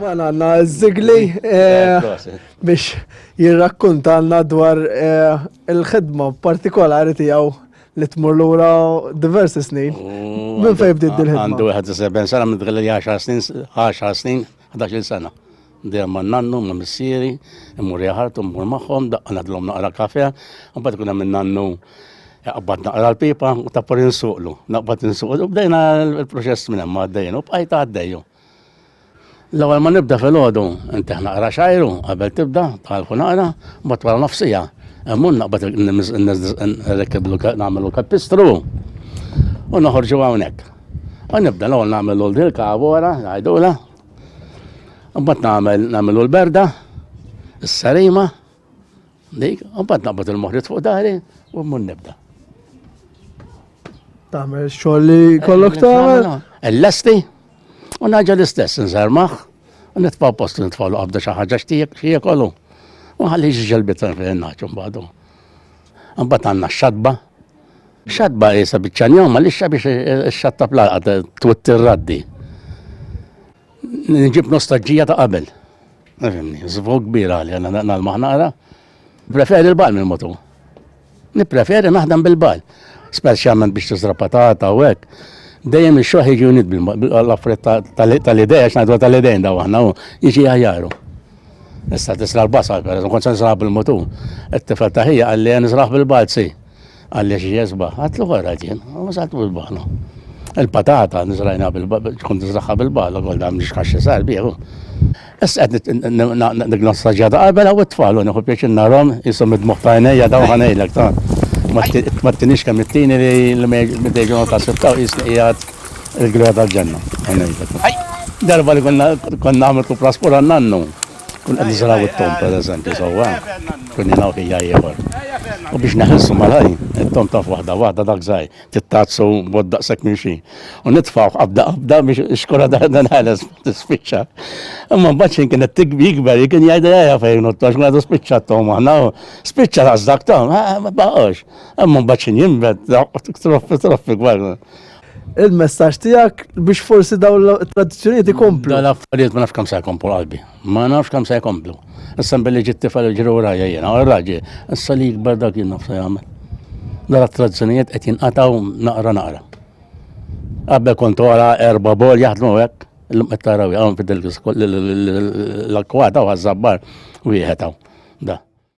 Għanna Zigli biex jirrakkuntalna dwar il-ħidma partikolari tijaw li tmur l-ura diversi snin. Min fej bdiet il-ħidma? Għandu 71 sena, mid-għalli 10 snin, 11 sena. Dejjem ma' nannu, ma' missieri, immur jaħartu, immur magħhom, daqqna d-lom naqra kafe, mbagħad kuna minn nannu Naqbad naqra l-pipa u tappar insuqlu, naqbad insuqlu, u bdejna il-proċess minn hemm għaddejna, u bqajta għaddejju. L-ewwel ma nibda fil-ħodu, inti naqra xajru, qabel tibda, tħalfu naqra, mbagħad wara nofsija. Emmun naqbad nagħmlu kapistru u noħorġu hawnhekk. U nibda l-ewwel nagħmlu l-dilka wara, ngħidula. Mbagħad nagħmlu l-berda, is-sarima, dik, u mbagħad naqbad il-moħrit fuq dari u mmur nibda. Tagħmel xogħol li kollok tagħmel? Il-lesti, u naġa l-istess, nżarmaħ, u nitfaw postu nitfaw l-qabda xi ħaġa xtijek kollu. U ħalli ġelbit fejn naġu mbagħadu. Mbagħad għandna x-xadba. Xadba jisa biċċanjom, ma lix biex x-xatta plaqa twitti raddi. Nġib nostalġija ta' qabel. Nifhimni, żvog kbira li għandna nagħmel naqra. Preferi l-bal mill-motu. Nippreferi naħdem bil-bal. Speċjalment biex tiżra patata u hekk. Dejjem ix-xoħ jiġi unit bil-affarijiet tal-idea, x'ngħidu tal-idejn daw aħna u jiġi ħajjaru. Issa tisra l-basal, kont se nisraħ bil-motu. It-tifel ta' ħija għalli nisraħ bil-balzi. Għalli xi jesbaħ, għatlu għara ġien, u saltu bil-bal. Il-patata nisrajna bil-bal, kont nisraħħa bil-bal, għol dam nixkaxxi sar bieħu. Issa għed nik-nostalġija ta' qabel għaw it-tfal, u nieħu pieċin narhom jisom id-muħtajnejja daw ħanejlek ta' ma t-tinix kam it-tini li medeġu ta' sittaw jisqijat il-grua tal-ġenna. Darba li konna għamiltu praspura nannu. Kun għad nizraw it-tom, per eżempju, sowa. Kun jinaw kija jieħor. U biex neħessu mal-ħaj, it-tom taf wahda dak zaħi, tittazzu boddaq sek minxi. U nitfaw qabda biex iskura dan ħales t-spiċċa. Imma mbaċin kienet jikber, jikun jajda jajja fejn, u t-tax għadu spiċċa t-tom, għana spiċċa għazdak tom, ma baqax. Imma mbaċin jimbet, troffi għarna. Il-messaġġ tiegħek biex forsi daw l-tradizzjonijiet ikomplu. L-affarijiet ma nafx kemm se jkomplu qalbi. Ma nafx kemm se jkomplu. Issa billi ġiet tifel ġru wara jiena, u raġi, issa li jikber dak jien nafsu jagħmel. Dal tradizzjonijiet qed jinqatgħu naqra. Qabel kont wara erba' bol jaħdmu hekk, illum qed taraw hawn fid-l-akwata u għaż-żabbar wieħed hawn. Da.